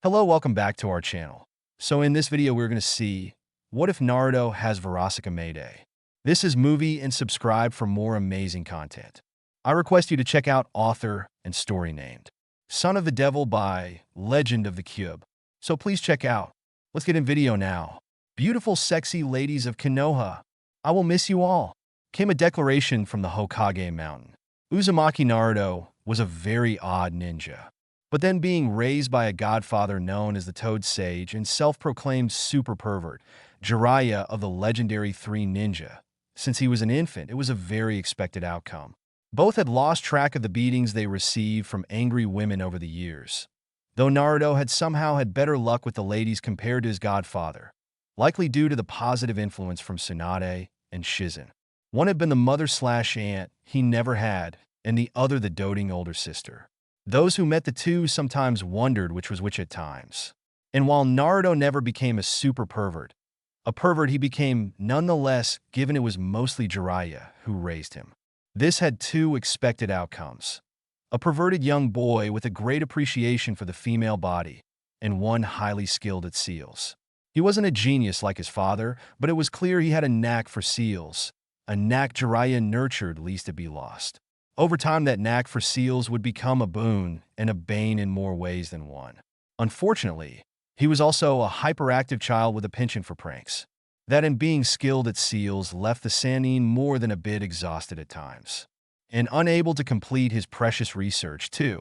Hello, welcome back to our channel. So in this video, we're going to see, what if Naruto has Verosika Mayday? This is movie and subscribe for more amazing content. I request you to check out author and story named Son of the Devil by Legend of the Cube. So please check out. Let's get in video now. Beautiful, sexy ladies of Konoha, I will miss you all. Came a declaration from the Hokage mountain. Uzumaki Naruto was a very odd ninja. But then being raised by a godfather known as the Toad Sage and self-proclaimed super pervert, Jiraiya of the legendary Three Ninja. Since he was an infant, it was a very expected outcome. Both had lost track of the beatings they received from angry women over the years. Though Naruto had somehow had better luck with the ladies compared to his godfather, likely due to the positive influence from Tsunade and Shizen. One had been the mother/aunt he never had, and the other the doting older sister. Those who met the two sometimes wondered which was which at times. And while Naruto never became a super pervert, a pervert he became nonetheless, given it was mostly Jiraiya who raised him. This had two expected outcomes. A perverted young boy with a great appreciation for the female body, and one highly skilled at seals. He wasn't a genius like his father, but it was clear he had a knack for seals, a knack Jiraiya nurtured lest it be lost. Over time, that knack for seals would become a boon and a bane in more ways than one. Unfortunately, he was also a hyperactive child with a penchant for pranks. That in being skilled at seals left the Sannin more than a bit exhausted at times, and unable to complete his precious research too,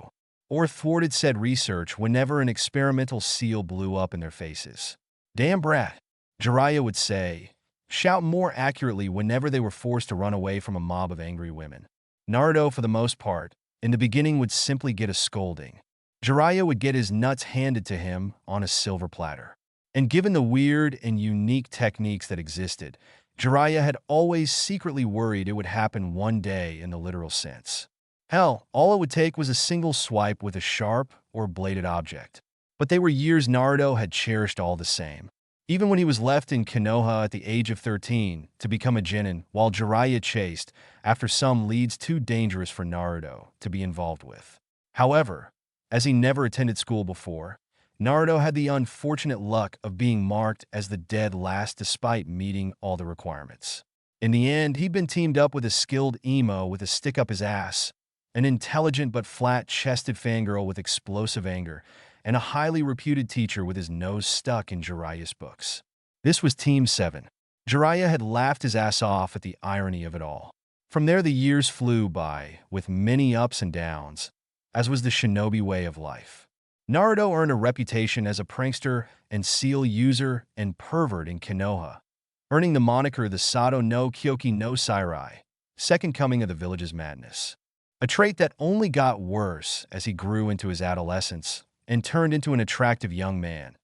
or thwarted said research whenever an experimental seal blew up in their faces. "Damn brat," Jiraiya would say, shout more accurately whenever they were forced to run away from a mob of angry women. Naruto, for the most part, in the beginning would simply get a scolding. Jiraiya would get his nuts handed to him on a silver platter. And given the weird and unique techniques that existed, Jiraiya had always secretly worried it would happen one day in the literal sense. Hell, all it would take was a single swipe with a sharp or bladed object. But they were years Naruto had cherished all the same. Even when he was left in Konoha at the age of 13 to become a genin, while Jiraiya chased after some leads too dangerous for Naruto to be involved with. However, as he never attended school before, Naruto had the unfortunate luck of being marked as the dead last despite meeting all the requirements. In the end, he'd been teamed up with a skilled emo with a stick up his ass, an intelligent but flat-chested fangirl with explosive anger, and a highly reputed teacher with his nose stuck in Jiraiya's books. This was Team 7. Jiraiya had laughed his ass off at the irony of it all. From there the years flew by, with many ups and downs, as was the shinobi way of life. Naruto earned a reputation as a prankster and seal user and pervert in Konoha, earning the moniker the Sato no Kyoki no Sairai, second coming of the village's madness. A trait that only got worse as he grew into his adolescence and turned into an attractive young man,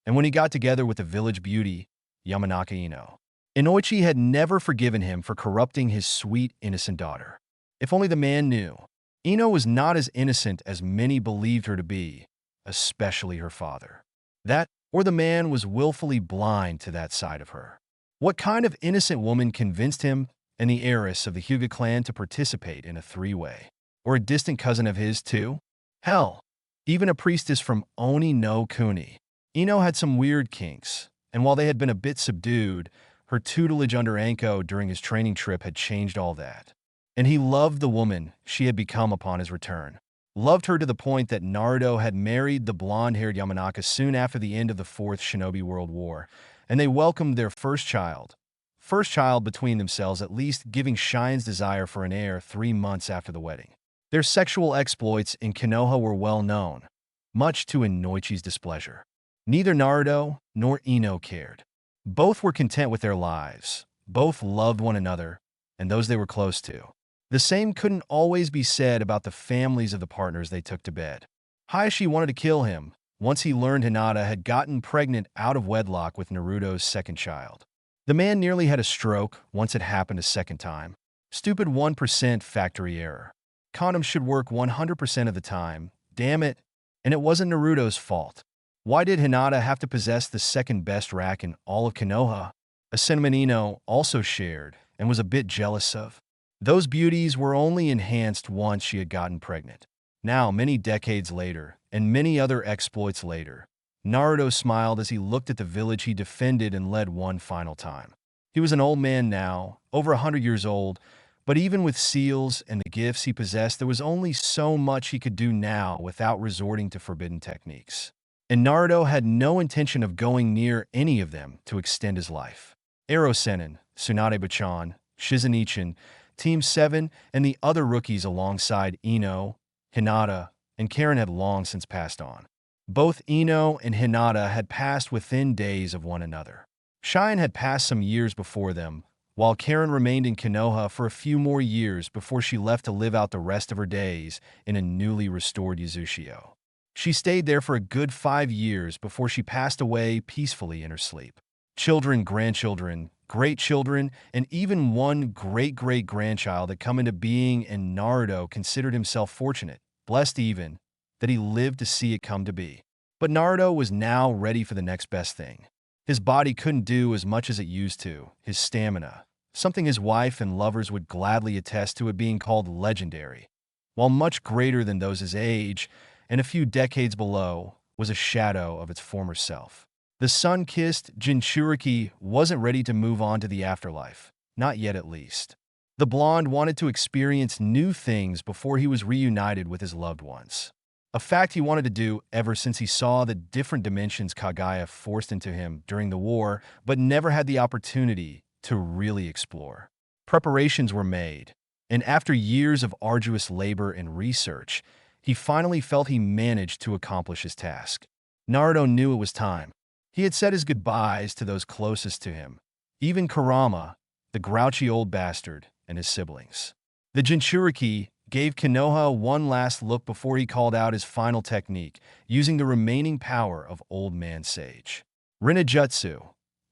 and when he got together with the village beauty, Yamanaka Ino. Inoichi had never forgiven him for corrupting his sweet, innocent daughter. If only the man knew. Ino was not as innocent as many believed her to be, especially her father. That, or the man was willfully blind to that side of her. What kind of innocent woman convinced him and the heiress of the Hyuga clan to participate in a three-way? Or a distant cousin of his, too? Hell, even a priestess from Oni no Kuni. Ino had some weird kinks, and while they had been a bit subdued, her tutelage under Anko during his training trip had changed all that. And he loved the woman she had become upon his return. Loved her to the point that Naruto had married the blonde-haired Yamanaka soon after the end of the Fourth Shinobi World War, and they welcomed their first child. First child between themselves, at least giving Shine's desire for an heir 3 months after the wedding. Their sexual exploits in Konoha were well known, much to Inoichi's displeasure. Neither Naruto nor Ino cared. Both were content with their lives. Both loved one another and those they were close to. The same couldn't always be said about the families of the partners they took to bed. Hayashi wanted to kill him once he learned Hinata had gotten pregnant out of wedlock with Naruto's second child. The man nearly had a stroke once it happened a second time. Stupid 1% factory error. Condoms should work 100% of the time, damn it, and it wasn't Naruto's fault. Why did Hinata have to possess the second best rack in all of Konoha? A sentiment Ino also shared and was a bit jealous of. Those beauties were only enhanced once she had gotten pregnant. Now, many decades later, and many other exploits later, Naruto smiled as he looked at the village he defended and led one final time. He was an old man now, over 100 years old, but even with seals and the gifts he possessed, there was only so much he could do now without resorting to forbidden techniques. And Naruto had no intention of going near any of them to extend his life. Ero Sennin, Tsunade Bachan, Shizunichin, Team 7, and the other rookies alongside Ino, Hinata, and Karen had long since passed on. Both Ino and Hinata had passed within days of one another. Cheyenne had passed some years before them, while Karen remained in Konoha for a few more years before she left to live out the rest of her days in a newly restored Yuzushio. She stayed there for a good 5 years before she passed away peacefully in her sleep. Children, grandchildren, great-children, and even one great-great-grandchild had come into being, and Naruto considered himself fortunate, blessed even, that he lived to see it come to be. But Naruto was now ready for the next best thing. His body couldn't do as much as it used to, his stamina, something his wife and lovers would gladly attest to it being called legendary, while much greater than those his age, and a few decades below, was a shadow of its former self. The sun-kissed Jinchuriki wasn't ready to move on to the afterlife, not yet at least. The blonde wanted to experience new things before he was reunited with his loved ones. A fact he wanted to do ever since he saw the different dimensions Kagaya forced into him during the war, but never had the opportunity to really explore. Preparations were made, and after years of arduous labor and research, he finally felt he managed to accomplish his task. Naruto knew it was time. He had said his goodbyes to those closest to him, even Kurama, the grouchy old bastard, and his siblings. The Jinchuriki gave Konoha one last look before he called out his final technique, using the remaining power of Old Man Sage. Rinajutsu,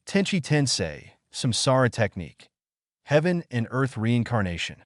Tenchi Tensei, Samsara Technique, Heaven and Earth Reincarnation.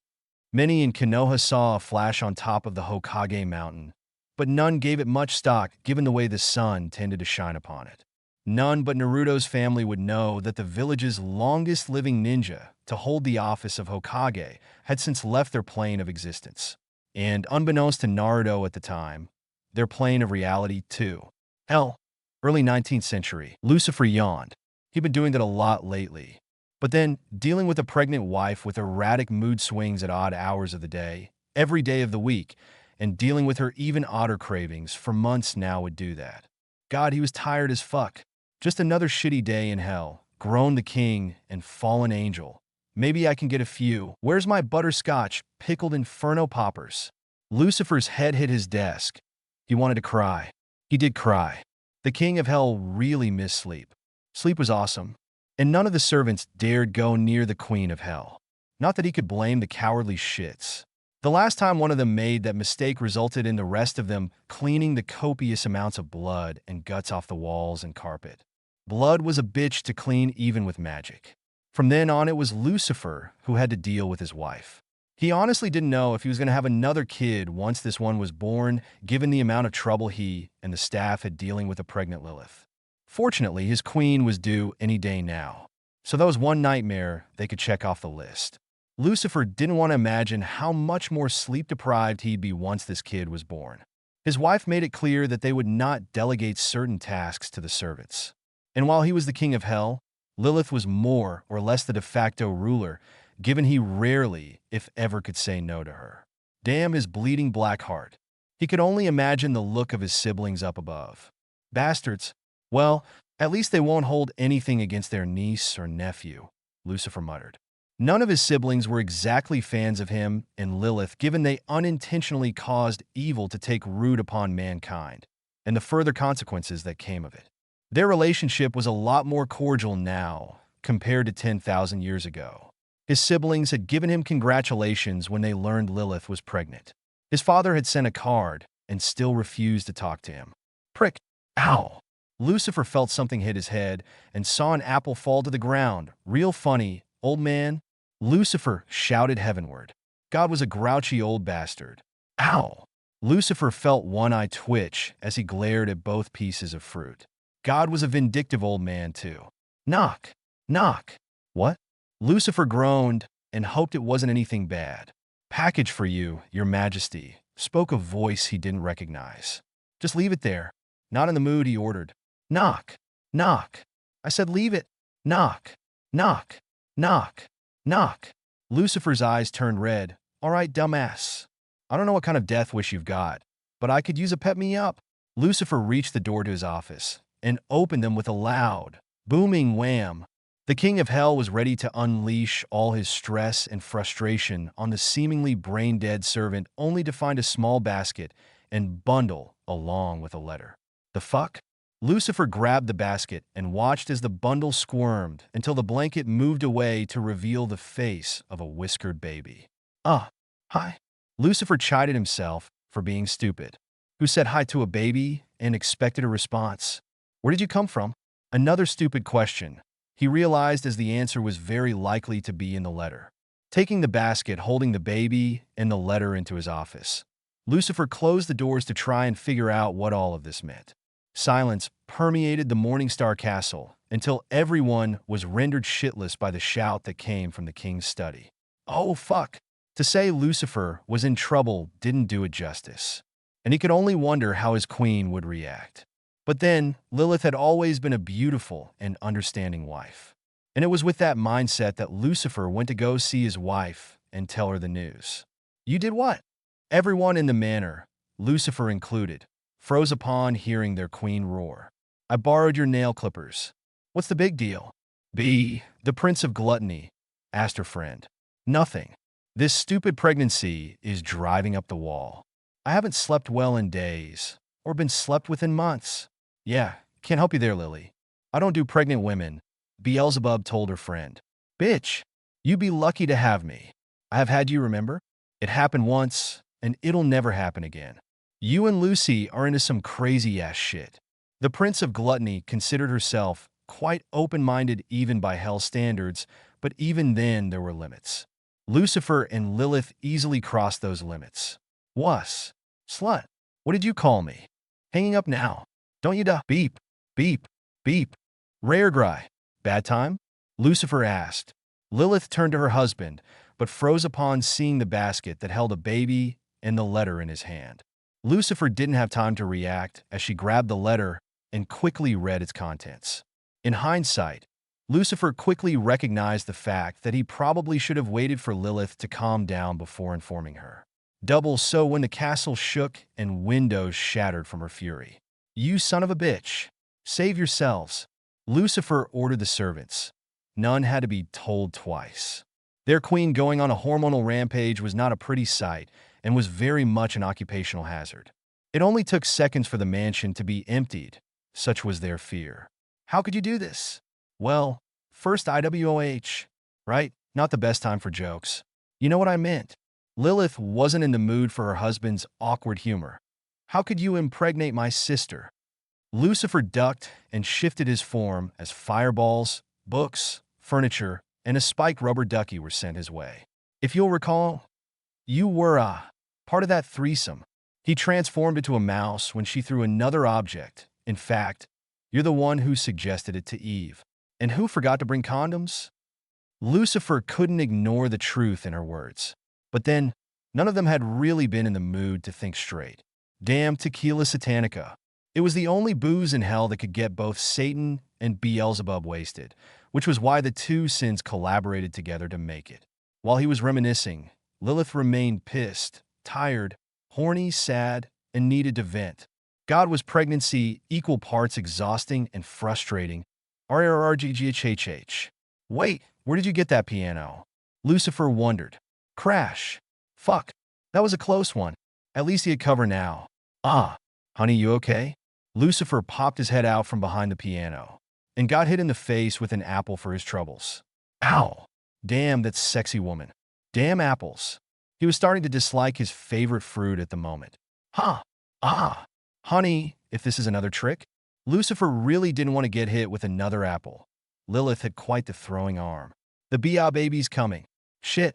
Many in Konoha saw a flash on top of the Hokage mountain, but none gave it much stock given the way the sun tended to shine upon it. None but Naruto's family would know that the village's longest-living ninja to hold the office of Hokage had since left their plane of existence. And unbeknownst to Naruto at the time, their plane of reality too. Hell, early 19th century, Lucifer yawned. He'd been doing that a lot lately. But then, dealing with a pregnant wife with erratic mood swings at odd hours of the day, every day of the week, and dealing with her even odder cravings for months now would do that. God, he was tired as fuck. Just another shitty day in hell, groaned the king and fallen angel. Maybe I can get a few. Where's my butterscotch, pickled inferno poppers? Lucifer's head hit his desk. He wanted to cry. He did cry. The king of hell really missed sleep. Sleep was awesome, and none of the servants dared go near the queen of hell. Not that he could blame the cowardly shits. The last time one of them made that mistake resulted in the rest of them cleaning the copious amounts of blood and guts off the walls and carpet. Blood was a bitch to clean even with magic. From then on, it was Lucifer who had to deal with his wife. He honestly didn't know if he was going to have another kid once this one was born, given the amount of trouble he and the staff had dealing with a pregnant Lilith. Fortunately, his queen was due any day now, so that was one nightmare they could check off the list. Lucifer didn't want to imagine how much more sleep-deprived he'd be once this kid was born. His wife made it clear that they would not delegate certain tasks to the servants. And while he was the king of hell, Lilith was more or less the de facto ruler, given he rarely, if ever, could say no to her. Damn his bleeding black heart. He could only imagine the look of his siblings up above. Bastards. Well, at least they won't hold anything against their niece or nephew, Lucifer muttered. None of his siblings were exactly fans of him and Lilith, given they unintentionally caused evil to take root upon mankind, and the further consequences that came of it. Their relationship was a lot more cordial now, compared to 10,000 years ago. His siblings had given him congratulations when they learned Lilith was pregnant. His father had sent a card and still refused to talk to him. Prick. Ow. Lucifer felt something hit his head and saw an apple fall to the ground. Real funny, old man. Lucifer shouted heavenward. God was a grouchy old bastard. Ow! Lucifer felt one eye twitch as he glared at both pieces of fruit. God was a vindictive old man, too. Knock! Knock! What? Lucifer groaned and hoped it wasn't anything bad. Package for you, your majesty, spoke a voice he didn't recognize. Just leave it there. Not in the mood, he ordered. Knock. Knock. I said leave it. Knock. Knock. Knock. Knock. Lucifer's eyes turned red. All right, dumbass. I don't know what kind of death wish you've got, but I could use a pep me up. Lucifer reached the door to his office and opened them with a loud, booming wham. The king of hell was ready to unleash all his stress and frustration on the seemingly brain-dead servant, only to find a small basket and bundle along with a letter. The fuck? Lucifer grabbed the basket and watched as the bundle squirmed until the blanket moved away to reveal the face of a whiskered baby. Hi. Lucifer chided himself for being stupid. Who said hi to a baby and expected a response? Where did you come from? Another stupid question. He realized as the answer was very likely to be in the letter. Taking the basket, holding the baby and the letter into his office, Lucifer closed the doors to try and figure out what all of this meant. Silence permeated the Morningstar castle until everyone was rendered shitless by the shout that came from the king's study. Oh, fuck. To say Lucifer was in trouble didn't do it justice, and he could only wonder how his queen would react. But then, Lilith had always been a beautiful and understanding wife. And it was with that mindset that Lucifer went to go see his wife and tell her the news. You did what? Everyone in the manor, Lucifer included, froze upon hearing their queen roar. I borrowed your nail clippers. What's the big deal? B, the Prince of Gluttony, asked her friend. Nothing. This stupid pregnancy is driving up the wall. I haven't slept well in days, or been slept with in months. Yeah, can't help you there, Lily. I don't do pregnant women, Beelzebub told her friend. Bitch, you be lucky to have me. I have had you, remember? It happened once, and it'll never happen again. You and Lucy are into some crazy-ass shit. The Prince of Gluttony considered herself quite open-minded even by hell standards, but even then there were limits. Lucifer and Lilith easily crossed those limits. Wuss. Slut. What did you call me? Hanging up now. Don't you da? Beep. Beep. Beep. Rare Gry. Bad time? Lucifer asked. Lilith turned to her husband, but froze upon seeing the basket that held a baby and the letter in his hand. Lucifer didn't have time to react as she grabbed the letter and quickly read its contents. In hindsight, Lucifer quickly recognized the fact that he probably should have waited for Lilith to calm down before informing her. Double so when the castle shook and windows shattered from her fury. You son of a bitch. Save yourselves. Lucifer ordered the servants. None had to be told twice. Their queen going on a hormonal rampage was not a pretty sight and was very much an occupational hazard. It only took seconds for the mansion to be emptied. Such was their fear. How could you do this? Well, first IWOH, right? Not the best time for jokes. You know what I meant. Lilith wasn't in the mood for her husband's awkward humor. How could you impregnate my sister? Lucifer ducked and shifted his form as fireballs, books, furniture, and a spiked rubber ducky were sent his way. If you'll recall, you were part of that threesome. He transformed into a mouse when she threw another object. In fact, you're the one who suggested it to Eve. And who forgot to bring condoms? Lucifer couldn't ignore the truth in her words. But then, none of them had really been in the mood to think straight. Damn tequila satanica. It was the only booze in hell that could get both Satan and Beelzebub wasted, which was why the two sins collaborated together to make it. While he was reminiscing, Lilith remained pissed, tired, horny, sad, and needed to vent. God, was pregnancy equal parts exhausting and frustrating? RRRGGHHH. Wait, where did you get that piano? Lucifer wondered. Crash. Fuck. That was a close one. At least he had cover now. Honey, you okay? Lucifer popped his head out from behind the piano and got hit in the face with an apple for his troubles. Ow. Damn, that sexy woman. Damn apples. He was starting to dislike his favorite fruit at the moment. Honey, if this is another trick? Lucifer really didn't want to get hit with another apple. Lilith had quite the throwing arm. The BA baby's coming. Shit.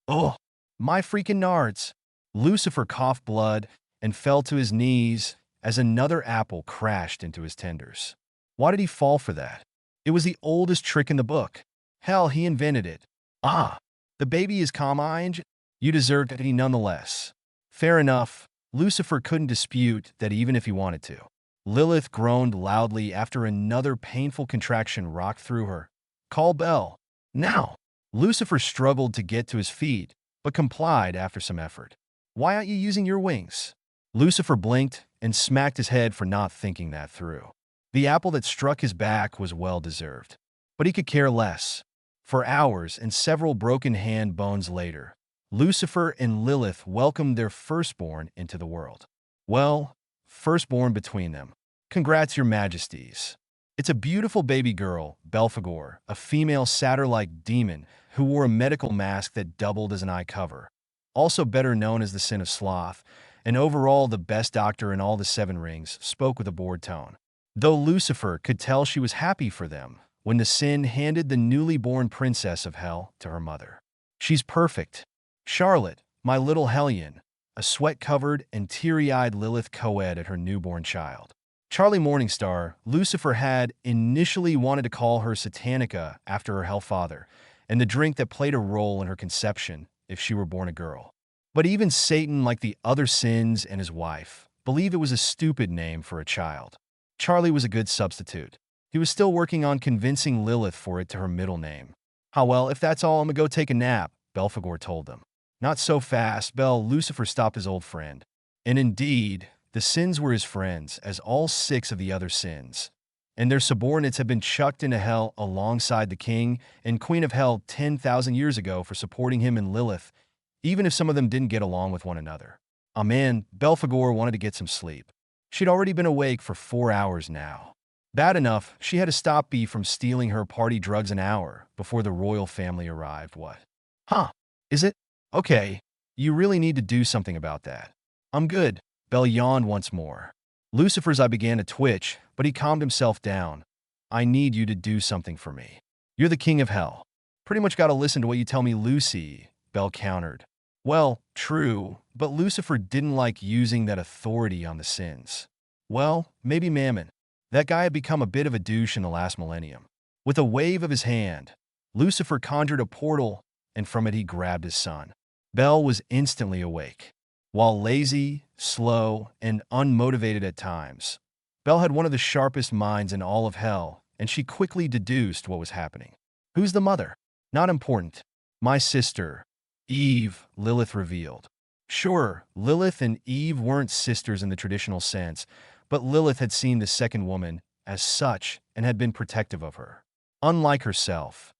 Oh, my freaking nards. Lucifer coughed blood and fell to his knees as another apple crashed into his tenders. Why did he fall for that? It was the oldest trick in the book. Hell, he invented it. The baby is calm-eyed. You deserved it nonetheless. Fair enough. Lucifer couldn't dispute that even if he wanted to. Lilith groaned loudly after another painful contraction rocked through her. Call Bel. Now. Lucifer struggled to get to his feet, but complied after some effort. Why aren't you using your wings? Lucifer blinked and smacked his head for not thinking that through. The apple that struck his back was well-deserved. But he could care less. For hours and several broken hand bones later, Lucifer and Lilith welcomed their firstborn into the world. Well, firstborn between them. Congrats, your majesties. It's a beautiful baby girl, Belphegor, a female satyr-like demon who wore a medical mask that doubled as an eye cover. Also better known as the Sin of Sloth, and overall the best doctor in all the Seven Rings, spoke with a bored tone. Though Lucifer could tell she was happy for them when the Sin handed the newly born princess of Hell to her mother. She's perfect. Charlotte, my little hellion, a sweat-covered and teary-eyed Lilith co-ed at her newborn child. Charlie Morningstar, Lucifer had initially wanted to call her Satanica after her hell father, and the drink that played a role in her conception if she were born a girl. But even Satan, like the other sins and his wife, believed it was a stupid name for a child. Charlie was a good substitute. He was still working on convincing Lilith for it to her middle name. "Ah well, if that's all, I'm gonna go take a nap," Belphegor told them. Not so fast, Lucifer stopped his old friend. And indeed, the sins were his friends, as all 6 of the other sins, and their subordinates had been chucked into hell alongside the king and queen of hell 10,000 years ago for supporting him and Lilith, even if some of them didn't get along with one another. Oh man, Belphegor wanted to get some sleep. She'd already been awake for 4 hours now. Bad enough, she had to stop B from stealing her party drugs an hour before the royal family arrived. What? Huh? Is it? Okay, you really need to do something about that. I'm good. Bel yawned once more. Lucifer's eye began to twitch, but he calmed himself down. I need you to do something for me. You're the king of hell. Pretty much gotta listen to what you tell me, Lucy, Bel countered. Well, true, but Lucifer didn't like using that authority on the sins. Well, maybe Mammon. That guy had become a bit of a douche in the last millennium. With a wave of his hand, Lucifer conjured a portal, and from it he grabbed his son. Bel was instantly awake. While lazy, slow, and unmotivated at times, Bel had one of the sharpest minds in all of hell, and she quickly deduced what was happening. Who's the mother? Not important. My sister, Eve, Lilith revealed. Sure, Lilith and Eve weren't sisters in the traditional sense, but Lilith had seen the second woman as such and had been protective of her. Unlike herself,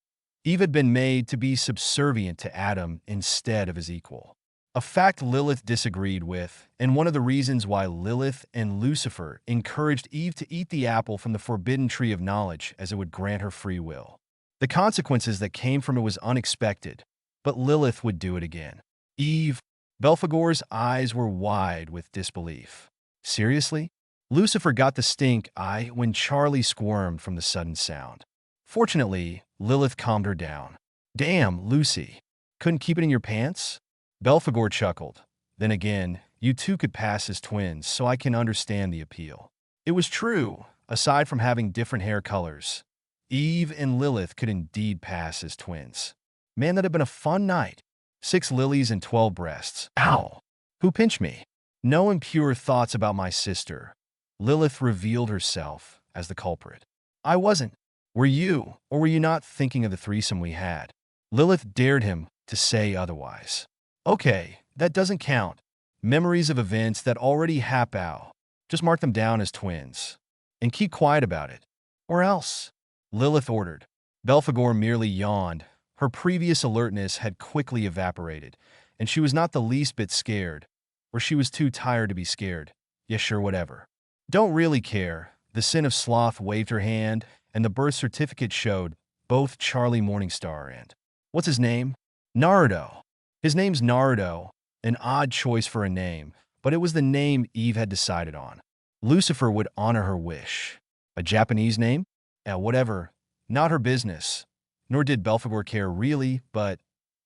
Eve had been made to be subservient to Adam instead of his equal. A fact Lilith disagreed with, and one of the reasons why Lilith and Lucifer encouraged Eve to eat the apple from the forbidden tree of knowledge as it would grant her free will. The consequences that came from it was unexpected, but Lilith would do it again. Eve, Belphegor's eyes were wide with disbelief. Seriously? Lucifer got the stink eye when Charlie squirmed from the sudden sound. Fortunately, Lilith calmed her down. Damn, Lucy. Couldn't keep it in your pants? Belphegor chuckled. Then again, you two could pass as twins, so I can understand the appeal. It was true, aside from having different hair colors. Eve and Lilith could indeed pass as twins. Man, that had been a fun night. 6 lilies and 12 breasts. Ow! Who pinched me? No impure thoughts about my sister. Lilith revealed herself as the culprit. I wasn't. Were you, or were you not thinking of the threesome we had? Lilith dared him to say otherwise. Okay, that doesn't count. Memories of events that already happened. Just mark them down as twins. And keep quiet about it. Or else. Lilith ordered. Belphegor merely yawned. Her previous alertness had quickly evaporated, and she was not the least bit scared. Or she was too tired to be scared. Yeah, sure, whatever. Don't really care. The Sin of Sloth waved her hand, and the birth certificate showed both Charlie Morningstar and, what's his name? Naruto. His name's Naruto, an odd choice for a name, but it was the name Eve had decided on. Lucifer would honor her wish. A Japanese name? Whatever. Not her business. Nor did Belphegor care really, but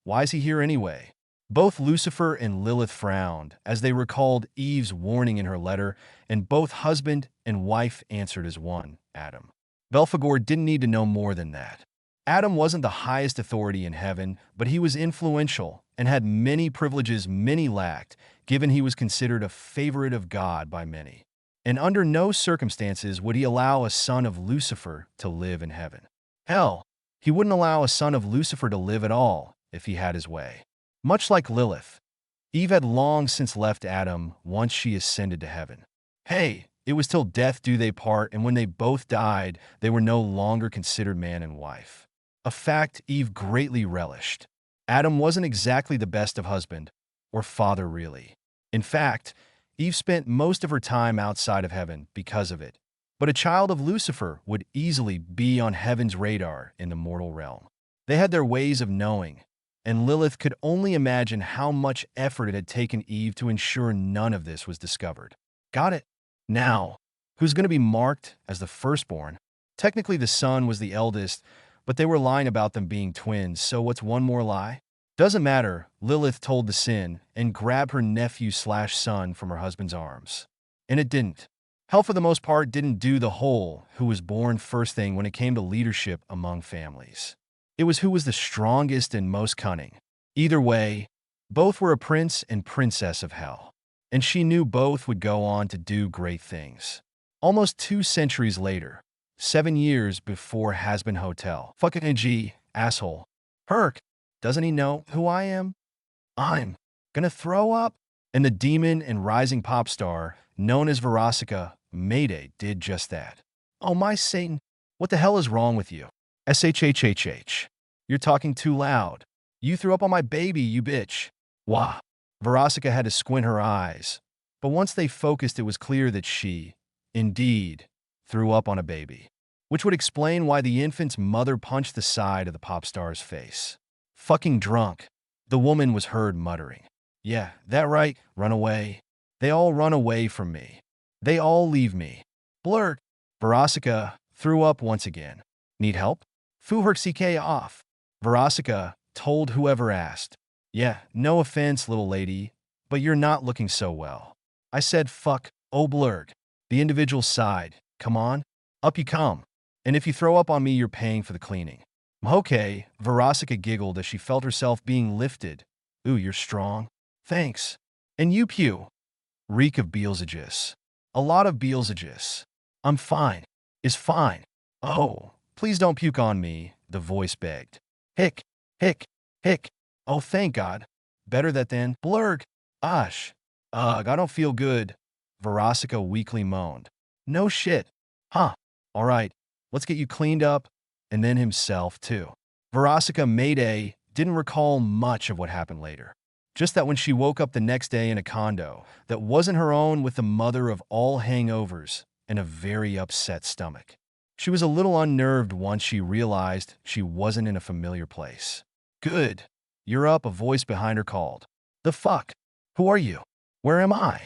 why is he here anyway? Both Lucifer and Lilith frowned as they recalled Eve's warning in her letter, and both husband and wife answered as one, Adam. Belphegor didn't need to know more than that. Adam wasn't the highest authority in heaven, but he was influential and had many privileges many lacked, given he was considered a favorite of God by many. and under no circumstances would he allow a son of Lucifer to live in heaven. Hell, he wouldn't allow a son of Lucifer to live at all if he had his way. Much like Lilith, Eve had long since left Adam once she ascended to heaven. Hey, it was till death do they part, and when they both died, they were no longer considered man and wife. A fact Eve greatly relished. Adam wasn't exactly the best of husband or father, really. In fact, Eve spent most of her time outside of heaven because of it. But a child of Lucifer would easily be on heaven's radar in the mortal realm. They had their ways of knowing, and Lilith could only imagine how much effort it had taken Eve to ensure none of this was discovered. Got it? Now, who's going to be marked as the firstborn? Technically, the son was the eldest, but they were lying about them being twins, so what's one more lie? Doesn't matter, Lilith told the sin and grabbed her nephew/son from her husband's arms. And it didn't. Hell, for the most part, didn't do the whole who was born first thing when it came to leadership among families. It was who was the strongest and most cunning. Either way, both were a prince and princess of hell. And she knew both would go on to do great things. Almost 2 centuries later, 7 years before Has-Been Hotel. Fucking G, asshole. Herc, doesn't he know who I am? I'm gonna throw up. And the demon and rising pop star, known as Verosika, Mayday, did just that. Oh my Satan, what the hell is wrong with you? SHHHH. You're talking too loud. You threw up on my baby, you bitch. Wah. Verosika had to squint her eyes, but once they focused, it was clear that she, indeed, threw up on a baby, which would explain why the infant's mother punched the side of the pop star's face. Fucking drunk, the woman was heard muttering. Yeah, that right, run away. They all run away from me. They all leave me. Blurt. Verosika threw up once again. Need help? Fuherksik off. Verosika told whoever asked. Yeah, no offense, little lady, but you're not looking so well. I said fuck, oh blurg. The individual sighed. Come on, up you come. And if you throw up on me, you're paying for the cleaning. Okay, Verosika giggled as she felt herself being lifted. Ooh, you're strong. Thanks. And you pew. Reek of Beelzebub. A lot of Beelzebub. I'm fine. Is fine. Oh, please don't puke on me, the voice begged. Hick, hick, hick. Oh, thank God. Better that than blurg. Osh. Ugh, I don't feel good. Verosika weakly moaned. No shit. Huh. All right, let's get you cleaned up. And then himself, too. Verosika Mayday didn't recall much of what happened later. Just that when she woke up the next day in a condo that wasn't her own with the mother of all hangovers and a very upset stomach. She was a little unnerved once she realized she wasn't in a familiar place. Good. You're up, a voice behind her called. The fuck? Who are you? Where am I?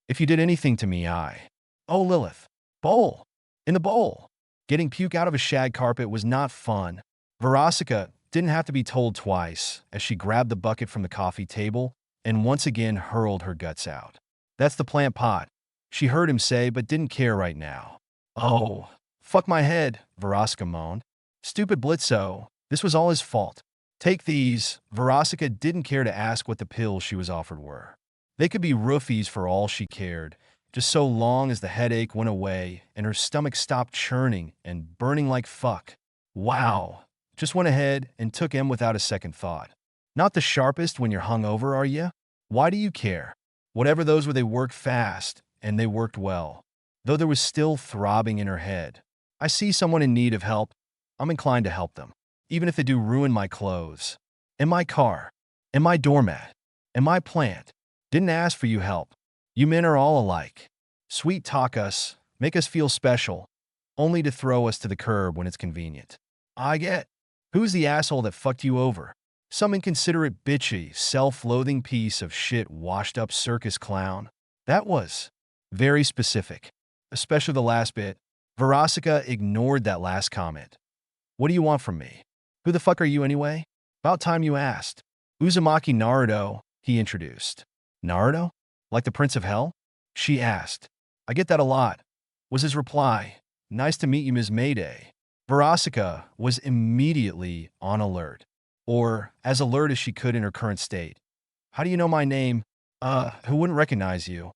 If you did anything to me, I... Oh, Lilith. Bowl. In the bowl. Getting puke out of a shag carpet was not fun. Verosika didn't have to be told twice as she grabbed the bucket from the coffee table and once again hurled her guts out. That's the plant pot, she heard him say, but didn't care right now. Oh, fuck my head, Verosika moaned. Stupid Blitzo, this was all his fault. Take these. Verosika didn't care to ask what the pills she was offered were. They could be roofies for all she cared, just so long as the headache went away and her stomach stopped churning and burning like fuck. Wow. Just went ahead and took him without a second thought. Not the sharpest when you're hungover, are you? Why do you care? Whatever those were, they worked fast, and they worked well. Though there was still throbbing in her head. I see someone in need of help. I'm inclined to help them, even if they do ruin my clothes, and my car, and my doormat, and my plant. Didn't ask for you help. You men are all alike. Sweet talk us, make us feel special, only to throw us to the curb when it's convenient. I get. Who's the asshole that fucked you over? Some inconsiderate, bitchy, self-loathing piece of shit washed-up circus clown? That was very specific, especially the last bit. Verosika ignored that last comment. What do you want from me? Who the fuck are you anyway? About time you asked. Uzumaki Naruto, he introduced. Naruto? Like the Prince of Hell? She asked. I get that a lot, was his reply. Nice to meet you, Ms. Mayday. Verosika was immediately on alert, or as alert as she could in her current state. How do you know my name? Who wouldn't recognize you?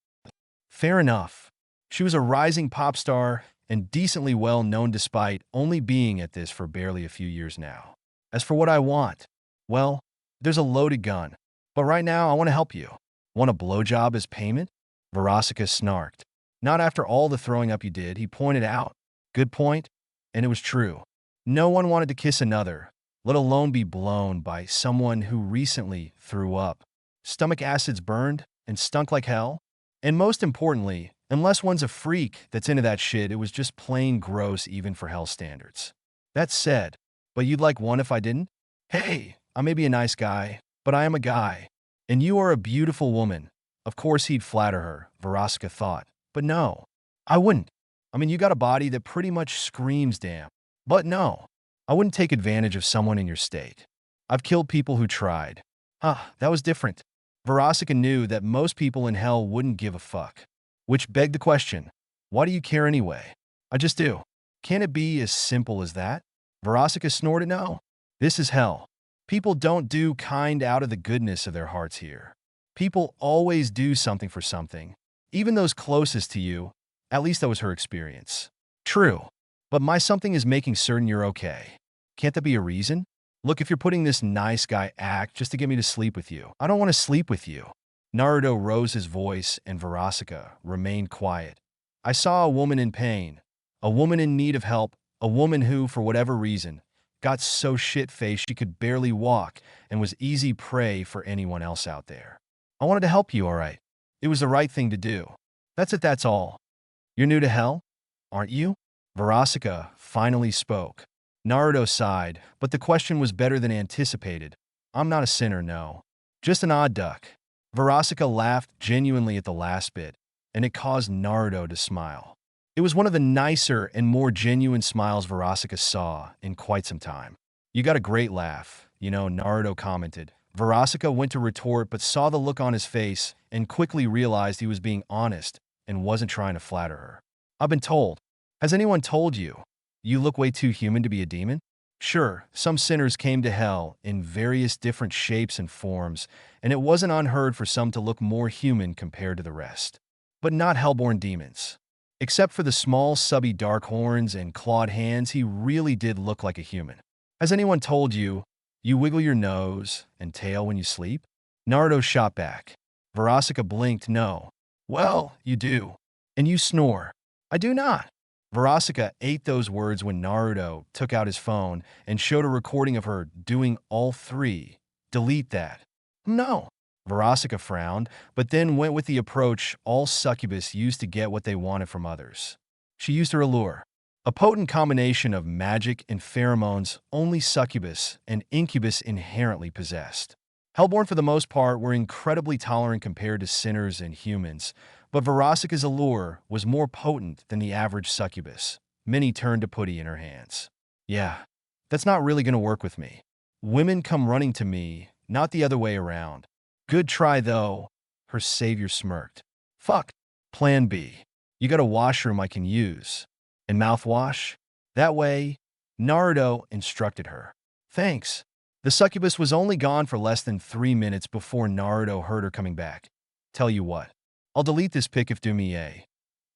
Fair enough. She was a rising pop star and decently well known despite only being at this for barely a few years now. As for what I want, well, there's a loaded gun. But right now, I want to help you. Want a blowjob as payment? Verosika snarked. Not after all the throwing up you did, he pointed out. Good point, and it was true. No one wanted to kiss another, let alone be blown by someone who recently threw up. Stomach acids burned and stunk like hell. And most importantly, unless one's a freak that's into that shit, it was just plain gross even for hell standards. That said, but you'd like one if I didn't? Hey, I may be a nice guy, but I am a guy. And you are a beautiful woman. Of course he'd flatter her, Verosika thought. But no, I wouldn't. I mean, you got a body that pretty much screams damn. But no, I wouldn't take advantage of someone in your state. I've killed people who tried. That was different. Verosika knew that most people in hell wouldn't give a fuck. Which begged the question, why do you care anyway? I just do. Can it be as simple as that? Verosika snorted no. This is hell. People don't do kind out of the goodness of their hearts here. People always do something for something. Even those closest to you. At least that was her experience. True. But my something is making certain you're okay. Can't that be a reason? Look, if you're putting this nice guy act just to get me to sleep with you, I don't want to sleep with you. Naruto rose his voice and Verosika remained quiet. I saw a woman in pain, a woman in need of help, a woman who, for whatever reason, got so shit-faced she could barely walk and was easy prey for anyone else out there. I wanted to help you, all right. It was the right thing to do. That's it, that's all. You're new to hell, aren't you? Verosika finally spoke. Naruto sighed, but the question was better than anticipated. I'm not a sinner, no. Just an odd duck. Verosika laughed genuinely at the last bit, and it caused Naruto to smile. It was one of the nicer and more genuine smiles Verosika saw in quite some time. You got a great laugh, Naruto commented. Verosika went to retort but saw the look on his face and quickly realized he was being honest and wasn't trying to flatter her. I've been told. Has anyone told you? You look way too human to be a demon? Sure, some sinners came to hell in various different shapes and forms, and it wasn't unheard for some to look more human compared to the rest. But not hellborn demons. Except for the small, subby dark horns and clawed hands, he really did look like a human. Has anyone told you, you wiggle your nose and tail when you sleep? Naruto shot back. Verosika blinked no. Well, you do. And you snore. I do not. Verosika ate those words when Naruto took out his phone and showed a recording of her doing all three. Delete that. No. Verosika frowned, but then went with the approach all succubus used to get what they wanted from others. She used her allure. A potent combination of magic and pheromones only succubus and incubus inherently possessed. Hellborn for the most part were incredibly tolerant compared to sinners and humans, but Verosika's allure was more potent than the average succubus. Many turned to putty in her hands. Yeah, that's not really going to work with me. Women come running to me, not the other way around. Good try, though, her savior smirked. Fuck. Plan B. You got a washroom I can use. And mouthwash? That way, Naruto instructed her. Thanks. The succubus was only gone for less than 3 minutes before Naruto heard her coming back. Tell you what. I'll delete this pic if do me a.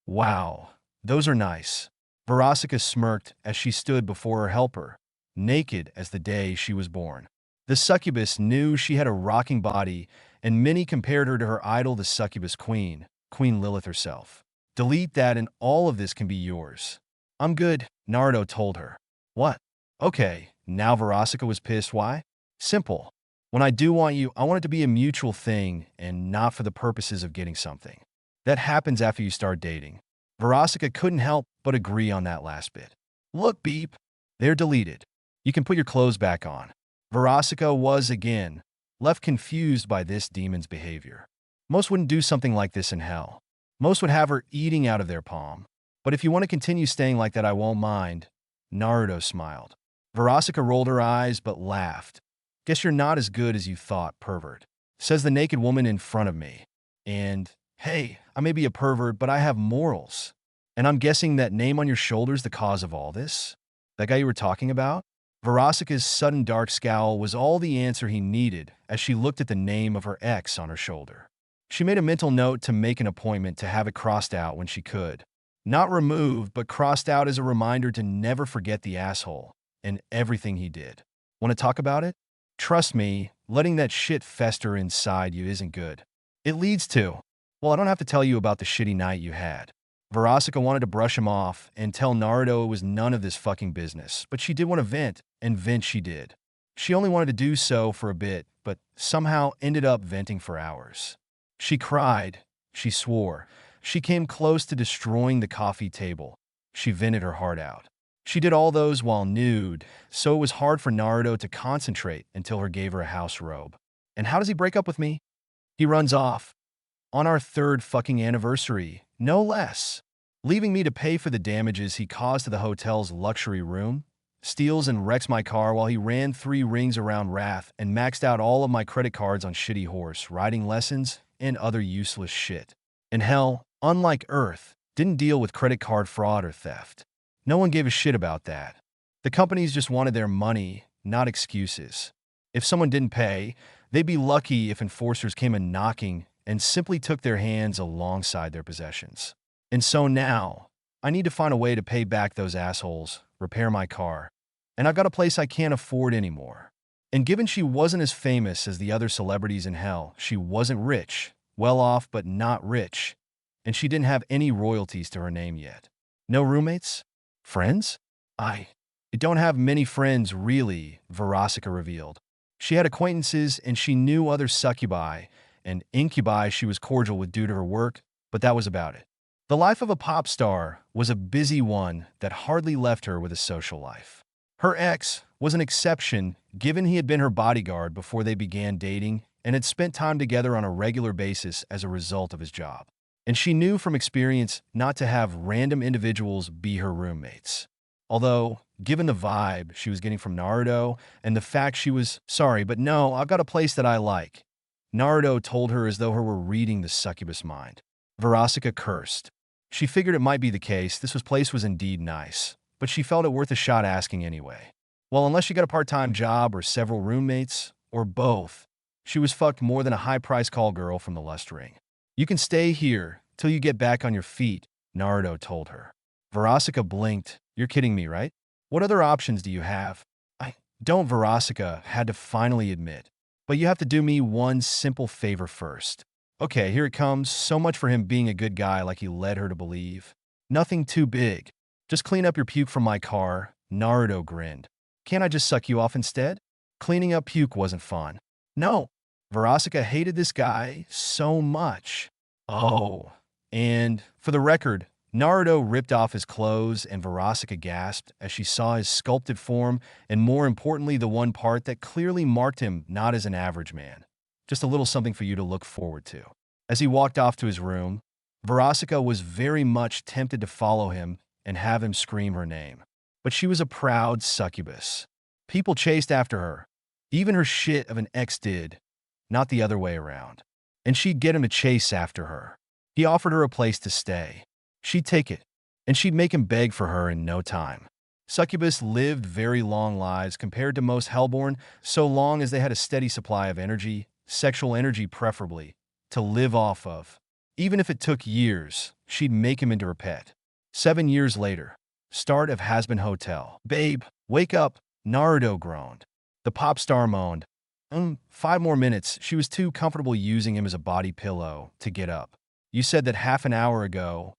Wow, those are nice. Verosika smirked as she stood before her helper, naked as the day she was born. The succubus knew she had a rocking body, and many compared her to her idol, the succubus queen, Queen Lilith herself. Delete that and all of this can be yours. I'm good, Naruto told her. What? Okay, now Verosika was pissed. Why? Simple. When I do want you, I want it to be a mutual thing and not for the purposes of getting something. That happens after you start dating. Verosika couldn't help but agree on that last bit. Look, beep. They're deleted. You can put your clothes back on. Verosika was, again, left confused by this demon's behavior. Most wouldn't do something like this in hell. Most would have her eating out of their palm. But if you want to continue staying like that, I won't mind. Naruto smiled. Verosika rolled her eyes but laughed. Guess you're not as good as you thought, pervert. Says the naked woman in front of me. And, hey, I may be a pervert, but I have morals. And I'm guessing that name on your shoulder's the cause of all this? That guy you were talking about? Verosika's sudden dark scowl was all the answer he needed as she looked at the name of her ex on her shoulder. She made a mental note to make an appointment to have it crossed out when she could. Not removed, but crossed out as a reminder to never forget the asshole and everything he did. Want to talk about it? Trust me, letting that shit fester inside you isn't good. It leads to, well, I don't have to tell you about the shitty night you had. Verosika wanted to brush him off and tell Naruto it was none of this fucking business, but she did want to vent, and vent she did. She only wanted to do so for a bit, but somehow ended up venting for hours. She cried, she swore, she came close to destroying the coffee table. She vented her heart out. She did all those while nude, so it was hard for Naruto to concentrate until her gave her a house robe. And how does he break up with me? He runs off. On our third fucking anniversary, no less. Leaving me to pay for the damages he caused to the hotel's luxury room. Steals and wrecks my car while he ran 3 rings around Wrath and maxed out all of my credit cards on shitty horse, riding lessons, and other useless shit. And hell, unlike Earth, didn't deal with credit card fraud or theft. No one gave a shit about that. The companies just wanted their money, not excuses. If someone didn't pay, they'd be lucky if enforcers came a knocking and simply took their hands alongside their possessions. And so now, I need to find a way to pay back those assholes, repair my car, and I've got a place I can't afford anymore. And given she wasn't as famous as the other celebrities in hell, she wasn't rich, well off but not rich, and she didn't have any royalties to her name yet. No roommates? Friends? I don't have many friends, really, Verosika revealed. She had acquaintances and she knew other succubi and incubi she was cordial with due to her work, but that was about it. The life of a pop star was a busy one that hardly left her with a social life. Her ex was an exception, given he had been her bodyguard before they began dating and had spent time together on a regular basis as a result of his job. And she knew from experience not to have random individuals be her roommates. Although, given the vibe she was getting from Naruto and the fact she was, sorry, but no, I've got a place that I like, Naruto told her as though her were reading the succubus mind. Verosika cursed. She figured it might be the case, this place was indeed nice, but she felt it worth a shot asking anyway. Well, unless she got a part-time job or several roommates, or both, she was fucked more than a high-price call girl from the Lust Ring. You can stay here till you get back on your feet, Naruto told her. Verosika blinked. You're kidding me, right? What other options do you have? I don't, Verosika had to finally admit. But you have to do me one simple favor first. Okay, here it comes. So much for him being a good guy like he led her to believe. Nothing too big. Just clean up your puke from my car, Naruto grinned. Can't I just suck you off instead? Cleaning up puke wasn't fun. No. Verosika hated this guy so much. Oh. And, for the record, Naruto ripped off his clothes and Verosika gasped as she saw his sculpted form and, more importantly, the one part that clearly marked him not as an average man. Just a little something for you to look forward to. As he walked off to his room, Verosika was very much tempted to follow him and have him scream her name. But she was a proud succubus. People chased after her. Even her shit of an ex did, not the other way around. And she'd get him to chase after her. He offered her a place to stay. She'd take it, and she'd make him beg for her in no time. Succubus lived very long lives compared to most Hellborn, so long as they had a steady supply of energy, sexual energy preferably, to live off of. Even if it took years, she'd make him into her pet. 7 years later, start of Hasbin Hotel. Babe, wake up, Naruto groaned. The pop star moaned. 5 more minutes, she was too comfortable using him as a body pillow to get up. You said that half an hour ago.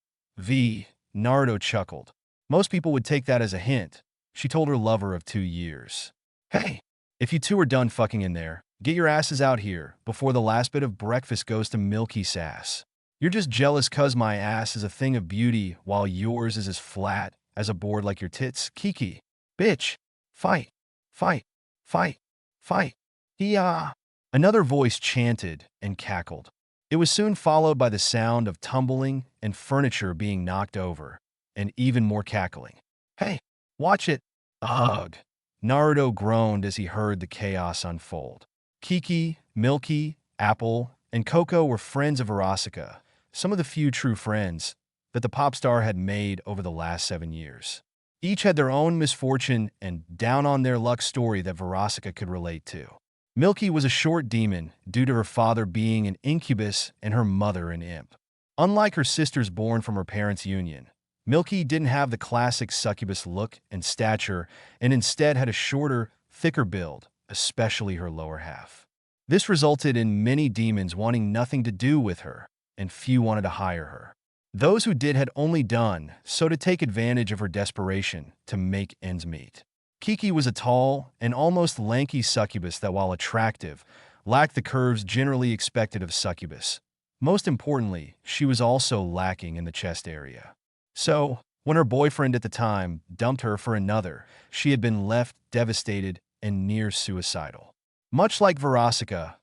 Naruto chuckled. Most people would take that as a hint. She told her lover of 2 years. Hey, if you two are done fucking in there, get your asses out here before the last bit of breakfast goes to milky sass. You're just jealous cause my ass is a thing of beauty while yours is as flat as a board like your tits, Kiki. Bitch. Fight. Fight. Fight. Fight. Yeah. Another voice chanted and cackled. It was soon followed by the sound of tumbling and furniture being knocked over, and even more cackling. Hey, watch it. Ugh. Naruto groaned as he heard the chaos unfold. Kiki, Milky, Apple, and Coco were friends of Verosika, some of the few true friends that the pop star had made over the last 7 years. Each had their own misfortune and down-on-their-luck story that Verosika could relate to. Milky was a short demon due to her father being an incubus and her mother an imp. Unlike her sisters born from her parents' union, Milky didn't have the classic succubus look and stature and instead had a shorter, thicker build, especially her lower half. This resulted in many demons wanting nothing to do with her, and few wanted to hire her. Those who did had only done so to take advantage of her desperation to make ends meet. Kiki was a tall and almost lanky succubus that, while attractive, lacked the curves generally expected of succubus. Most importantly, she was also lacking in the chest area. So, when her boyfriend at the time dumped her for another, she had been left devastated and near suicidal. Much like Verosika,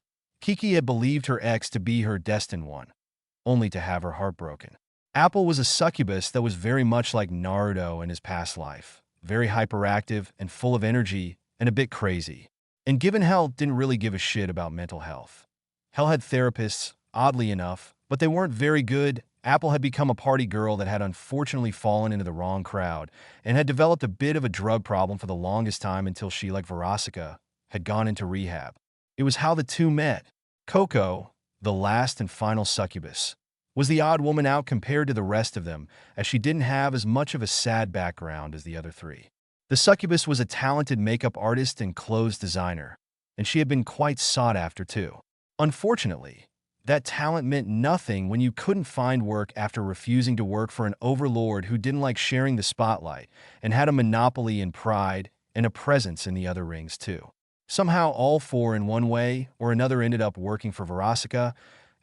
Kiki had believed her ex to be her destined one, only to have her heart broken. Apple was a succubus that was very much like Naruto in his past life, very hyperactive and full of energy and a bit crazy. And given Hell didn't really give a shit about mental health. Hell had therapists, oddly enough, but they weren't very good. Apple had become a party girl that had unfortunately fallen into the wrong crowd and had developed a bit of a drug problem for the longest time until she, like Verosika, had gone into rehab. It was how the two met. Coco, the last and final succubus, was the odd woman out compared to the rest of them, as she didn't have as much of a sad background as the other three. The succubus was a talented makeup artist and clothes designer, and she had been quite sought after too. Unfortunately, that talent meant nothing when you couldn't find work after refusing to work for an overlord who didn't like sharing the spotlight and had a monopoly in pride and a presence in the other rings too. Somehow all four in one way or another ended up working for Verosika,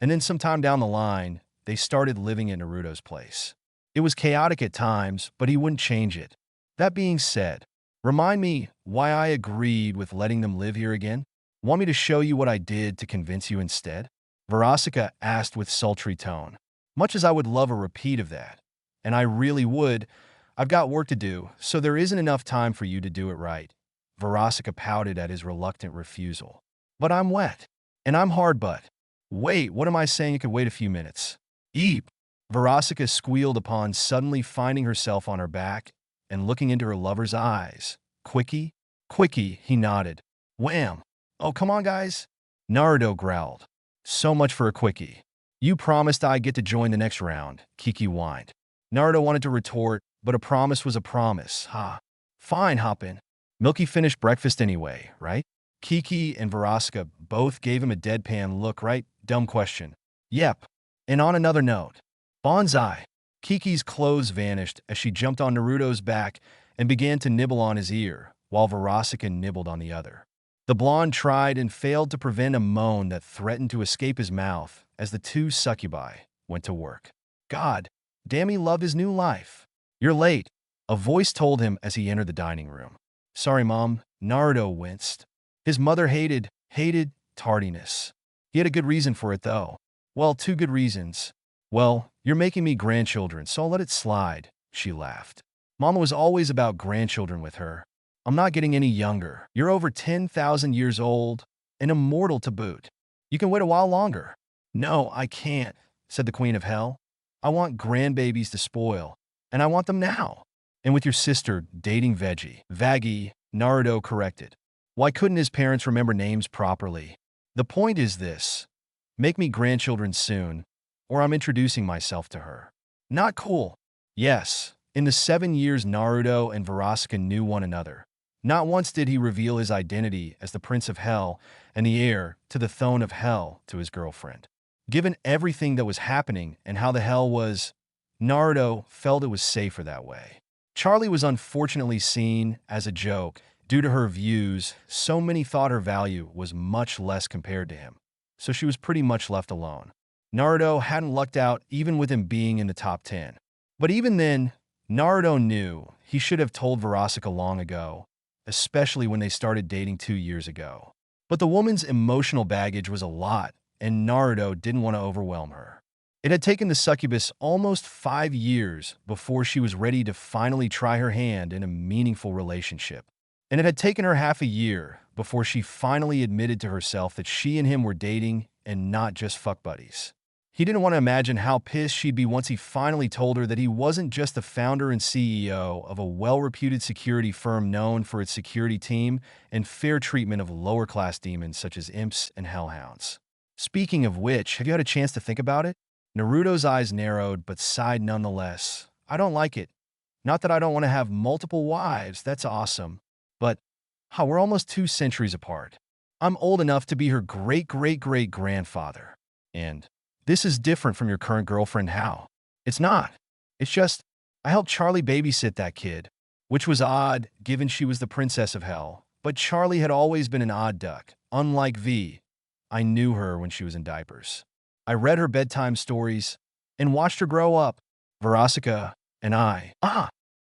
and then sometime down the line, they started living at Naruto's place. It was chaotic at times, but he wouldn't change it. That being said, remind me why I agreed with letting them live here again? Want me to show you what I did to convince you instead? Verosika asked with sultry tone. Much as I would love a repeat of that, and I really would, I've got work to do, so there isn't enough time for you to do it right. Verosika pouted at his reluctant refusal. But I'm wet, and I'm hard butt. Wait, what am I saying? You could wait a few minutes. Eep! Verosika squealed upon suddenly finding herself on her back and looking into her lover's eyes. Quickie? Quickie, he nodded. Wham! Oh, come on, guys. Naruto growled. So much for a quickie. You promised I'd get to join the next round, Kiki whined. Naruto wanted to retort, but a promise was a promise. Fine, hop in. Milky finished breakfast anyway, right? Kiki and Verosika both gave him a deadpan look, right? Dumb question. Yep. And on another note, bonsai. Kiki's clothes vanished as she jumped on Naruto's back and began to nibble on his ear, while Verosika nibbled on the other. The blonde tried and failed to prevent a moan that threatened to escape his mouth as the two succubi went to work. God, damn, he loved his new life. You're late, a voice told him as he entered the dining room. Sorry, Mom, Naruto winced. His mother hated tardiness. He had a good reason for it, though. Well, two good reasons. Well, you're making me grandchildren, so I'll let it slide, she laughed. Mama was always about grandchildren with her. I'm not getting any younger. You're over 10,000 years old and immortal to boot. You can wait a while longer. No, I can't, said the Queen of Hell. I want grandbabies to spoil, and I want them now. And with your sister dating Vaggie, Naruto corrected. Why couldn't his parents remember names properly? The point is this. Make me grandchildren soon, or I'm introducing myself to her. Not cool. Yes, in the 7 years Naruto and Verosika knew one another, not once did he reveal his identity as the Prince of Hell and the heir to the throne of Hell to his girlfriend. Given everything that was happening and how the hell was, Naruto felt it was safer that way. Charlie was unfortunately seen as a joke due to her views. So many thought her value was much less compared to him, so she was pretty much left alone. Naruto hadn't lucked out even with him being in the top 10. But even then, Naruto knew he should have told Verosika long ago, especially when they started dating 2 years ago. But the woman's emotional baggage was a lot, and Naruto didn't want to overwhelm her. It had taken the succubus almost 5 years before she was ready to finally try her hand in a meaningful relationship. And it had taken her half a year before she finally admitted to herself that she and him were dating and not just fuck buddies. He didn't want to imagine how pissed she'd be once he finally told her that he wasn't just the founder and CEO of a well-reputed security firm known for its security team and fair treatment of lower-class demons such as imps and hellhounds. Speaking of which, have you had a chance to think about it? Naruto's eyes narrowed, but sighed nonetheless. I don't like it. Not that I don't want to have multiple wives, that's awesome. But, we're almost 2 centuries apart. I'm old enough to be her great-great-great-grandfather. And this is different from your current girlfriend, how? It's not. It's just, I helped Charlie babysit that kid, which was odd, given she was the princess of hell. But Charlie had always been an odd duck, unlike V. I knew her when she was in diapers. I read her bedtime stories and watched her grow up. Verosika and I.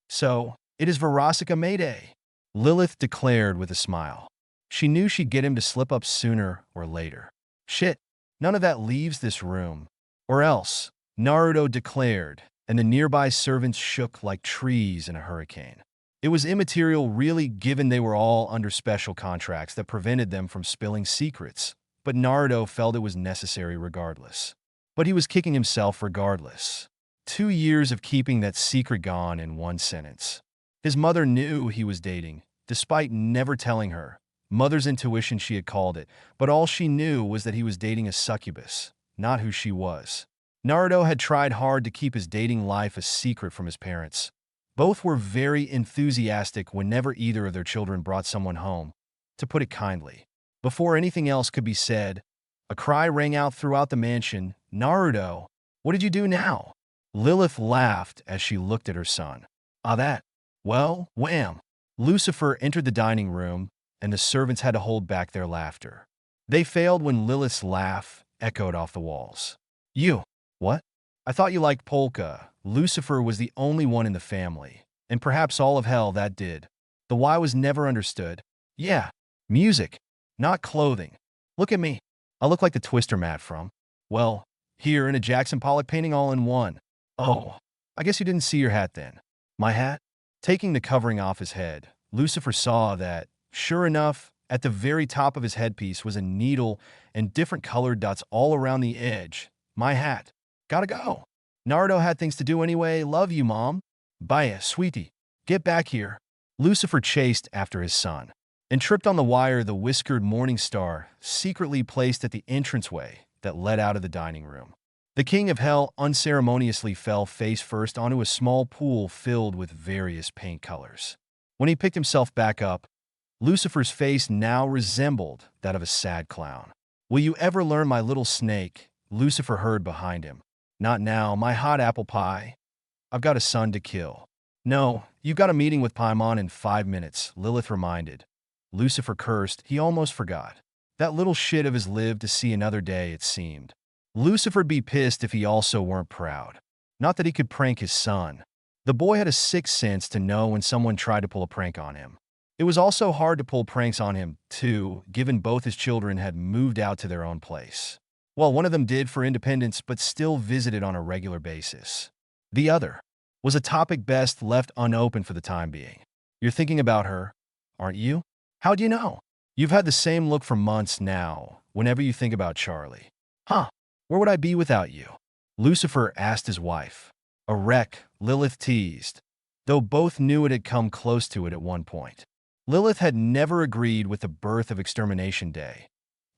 So, it is Verosika Mayday, Lilith declared with a smile. She knew she'd get him to slip up sooner or later. Shit, none of that leaves this room. Or else, Naruto declared, and the nearby servants shook like trees in a hurricane. It was immaterial really, given they were all under special contracts that prevented them from spilling secrets, but Naruto felt it was necessary regardless. But he was kicking himself regardless. 2 years of keeping that secret gone in one sentence. His mother knew he was dating, despite never telling her. Mother's intuition, she had called it, but all she knew was that he was dating a succubus, not who she was. Naruto had tried hard to keep his dating life a secret from his parents. Both were very enthusiastic whenever either of their children brought someone home, to put it kindly. Before anything else could be said, a cry rang out throughout the mansion. Naruto, what did you do now? Lilith laughed as she looked at her son. Well, wham! Lucifer entered the dining room, and the servants had to hold back their laughter. They failed when Lilith's laugh echoed off the walls. You, what? I thought you liked polka. Lucifer was the only one in the family, and perhaps all of hell that did. The why was never understood. Yeah, music, not clothing. Look at me. I look like the Twister mat from, well, here in a Jackson Pollock painting all in one. Oh, I guess you didn't see your hat then. My hat? Taking the covering off his head, Lucifer saw that, sure enough, at the very top of his headpiece was a needle and different colored dots all around the edge. My hat. Gotta go. Naruto had things to do anyway. Love you, Mom. Bye, sweetie. Get back here. Lucifer chased after his son and tripped on the wire the whiskered Morningstar secretly placed at the entranceway that led out of the dining room. The king of hell unceremoniously fell face first onto a small pool filled with various paint colors. When he picked himself back up, Lucifer's face now resembled that of a sad clown. Will you ever learn, my little snake? Lucifer heard behind him. Not now, my hot apple pie. I've got a son to kill. No, you've got a meeting with Paimon in 5 minutes, Lilith reminded. Lucifer cursed. He almost forgot. That little shit of his lived to see another day, it seemed. Lucifer'd be pissed if he also weren't proud. Not that he could prank his son. The boy had a sixth sense to know when someone tried to pull a prank on him. It was also hard to pull pranks on him, too, given both his children had moved out to their own place. Well, one of them did for independence, but still visited on a regular basis. The other was a topic best left unopened for the time being. You're thinking about her, aren't you? How do you know? You've had the same look for months now, whenever you think about Charlie. Huh? Where would I be without you? Lucifer asked his wife. A wreck, Lilith teased, though both knew it had come close to it at one point. Lilith had never agreed with the birth of Extermination Day,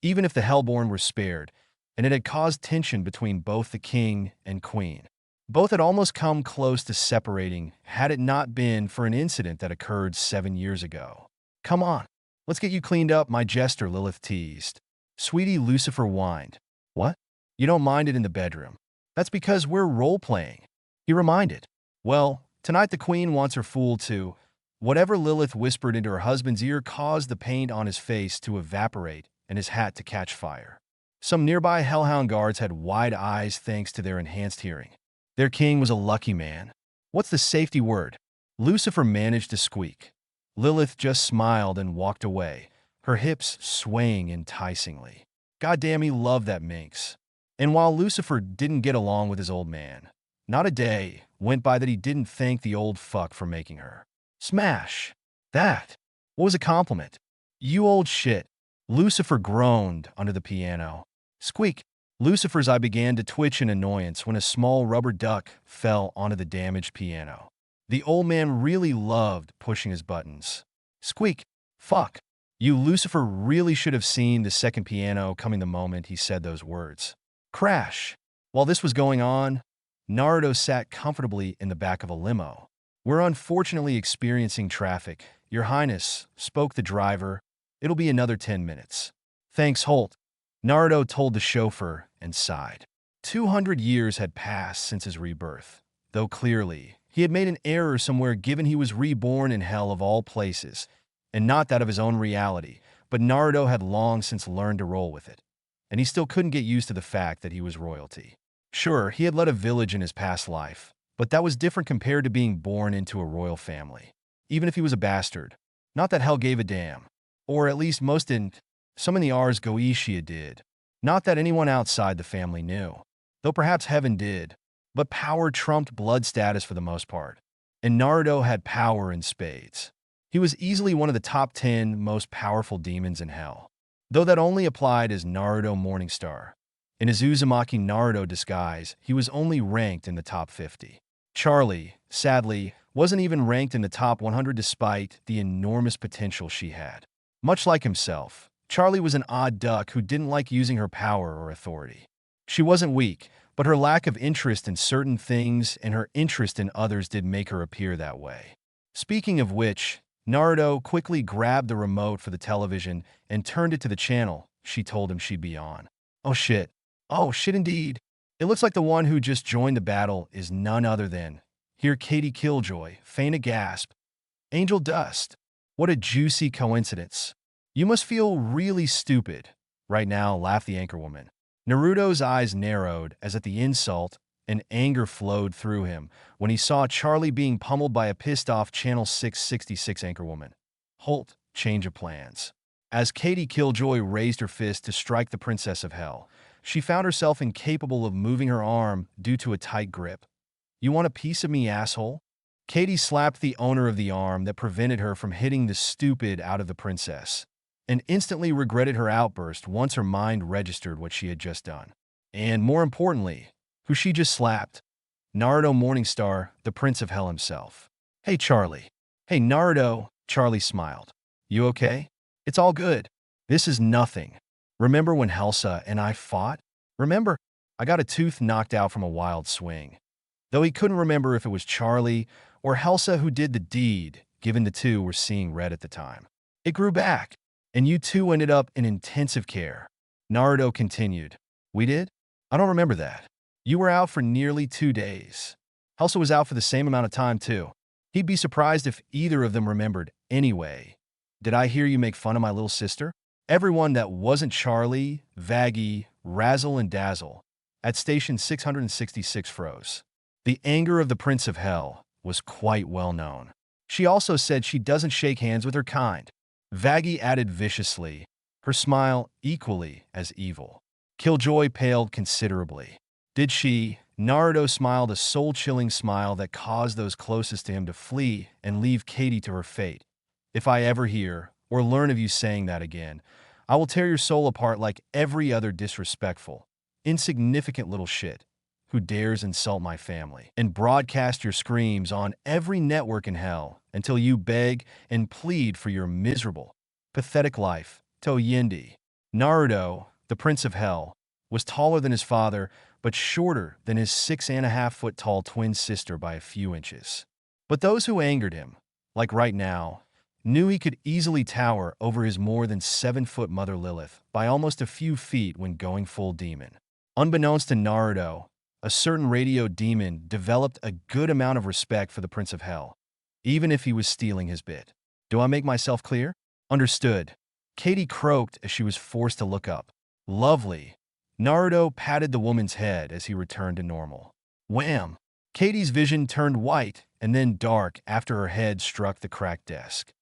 even if the Hellborn were spared, and it had caused tension between both the king and queen. Both had almost come close to separating had it not been for an incident that occurred 7 years ago. Come on, let's get you cleaned up, my jester, Lilith teased. Sweetie, Lucifer whined. What? You don't mind it in the bedroom. That's because we're role-playing, he reminded. Well, tonight the queen wants her fool to. Whatever Lilith whispered into her husband's ear caused the paint on his face to evaporate and his hat to catch fire. Some nearby hellhound guards had wide eyes thanks to their enhanced hearing. Their king was a lucky man. What's the safety word? Lucifer managed to squeak. Lilith just smiled and walked away, her hips swaying enticingly. Goddamn, he loved that minx. And while Lucifer didn't get along with his old man, not a day went by that he didn't thank the old fuck for making her. Smash! That was a compliment. You old shit. Lucifer groaned under the piano. Squeak! Lucifer's eye began to twitch in annoyance when a small rubber duck fell onto the damaged piano. The old man really loved pushing his buttons. Squeak. Fuck. You Lucifer really should have seen the second piano coming the moment he said those words. Crash. While this was going on, Naruto sat comfortably in the back of a limo. We're unfortunately experiencing traffic. Your Highness, spoke the driver. It'll be another 10 minutes. Thanks, Holt. Naruto told the chauffeur and sighed. 200 years had passed since his rebirth, though clearly he had made an error somewhere given he was reborn in hell of all places, and not that of his own reality, but Naruto had long since learned to roll with it, and he still couldn't get used to the fact that he was royalty. Sure, he had led a village in his past life, but that was different compared to being born into a royal family. Even if he was a bastard, not that hell gave a damn. Or at least most didn't. Some in the Ars Goetia did. Not that anyone outside the family knew. Though perhaps heaven did. But power trumped blood status for the most part. And Naruto had power in spades. He was easily one of the top 10 most powerful demons in hell. Though that only applied as Naruto Morningstar. In his Uzumaki Naruto disguise, he was only ranked in the top 50. Charlie, sadly, wasn't even ranked in the top 100 despite the enormous potential she had. Much like himself, Charlie was an odd duck who didn't like using her power or authority. She wasn't weak, but her lack of interest in certain things and her interest in others did make her appear that way. Speaking of which, Naruto quickly grabbed the remote for the television and turned it to the channel she told him she'd be on. Oh shit. Oh shit indeed. It looks like the one who just joined the battle is none other than, here Katie Killjoy, faint a gasp. Angel Dust. What a juicy coincidence. You must feel really stupid. Right now, laughed the anchorwoman. Naruto's eyes narrowed as at the insult, and anger flowed through him when he saw Charlie being pummeled by a pissed-off Channel 666 anchorwoman. Holt, change of plans. As Katie Killjoy raised her fist to strike the Princess of Hell, she found herself incapable of moving her arm due to a tight grip. You want a piece of me, asshole? Katie slapped the owner of the arm that prevented her from hitting the stupid out of the princess, and instantly regretted her outburst once her mind registered what she had just done. And more importantly, who she just slapped. Naruto Morningstar, the Prince of Hell himself. Hey, Charlie. Hey, Naruto, Charlie smiled. You okay? It's all good. This is nothing. Remember when Helsa and I fought? Remember? I got a tooth knocked out from a wild swing. Though he couldn't remember if it was Charlie or Helsa who did the deed, given the two were seeing red at the time. It grew back, and you two ended up in intensive care. Naruto continued. We did? I don't remember that. You were out for nearly 2 days. Helsa was out for the same amount of time, too. He'd be surprised if either of them remembered anyway. Did I hear you make fun of my little sister? Everyone that wasn't Charlie, Vaggie, Razzle, and Dazzle at Station 666 froze. The anger of the Prince of Hell was quite well known. She also said she doesn't shake hands with her kind. Vaggie added viciously, her smile equally as evil. Killjoy paled considerably. Did she? Naruto smiled a soul-chilling smile that caused those closest to him to flee and leave Katie to her fate. If I ever hear or learn of you saying that again, I will tear your soul apart like every other disrespectful, insignificant little shit who dares insult my family, and broadcast your screams on every network in hell until you beg and plead for your miserable, pathetic life. Toyendi. Naruto, the Prince of Hell, was taller than his father, but shorter than his 6.5-foot tall twin sister by a few inches. But those who angered him, like right now, knew he could easily tower over his more than 7-foot mother Lilith by almost a few feet when going full demon. Unbeknownst to Naruto, a certain radio demon developed a good amount of respect for the Prince of Hell, even if he was stealing his bit. Do I make myself clear? Understood. Katie croaked as she was forced to look up. Lovely. Naruto patted the woman's head as he returned to normal. Wham! Katie's vision turned white and then dark after her head struck the cracked desk.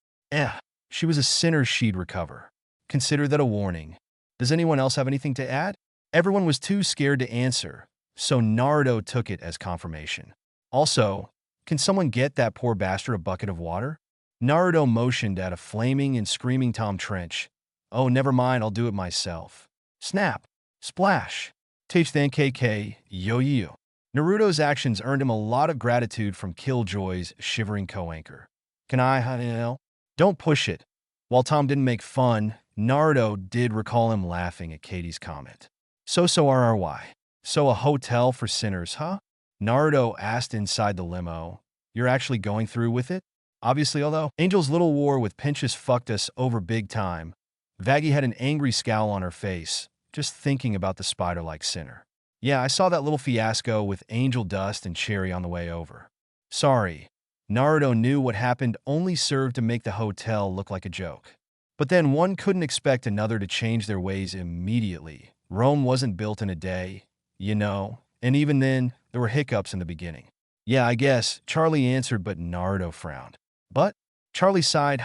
She was a sinner she'd recover. Consider that a warning. Does anyone else have anything to add? Everyone was too scared to answer, so Naruto took it as confirmation. Also, can someone get that poor bastard a bucket of water? Naruto motioned at a flaming and screaming Tom Trench. Oh, never mind, I'll do it myself. Snap! Splash! Teach than KK, yo. Naruto's actions earned him a lot of gratitude from Killjoy's shivering co-anchor. Can I? Don't push it. While Tom didn't make fun, Naruto did recall him laughing at Katie's comment. So RRY. So a hotel for sinners, huh? Naruto asked inside the limo. You're actually going through with it? Obviously, although Angel's little war with Pinchas fucked us over big time, Vaggie had an angry scowl on her face, just thinking about the spider-like sinner. Yeah, I saw that little fiasco with Angel Dust and Cherry on the way over. Sorry. Naruto knew what happened only served to make the hotel look like a joke. But then one couldn't expect another to change their ways immediately. Rome wasn't built in a day, and even then, there were hiccups in the beginning. Yeah, I guess, Charlie answered, but Naruto frowned. But Charlie sighed,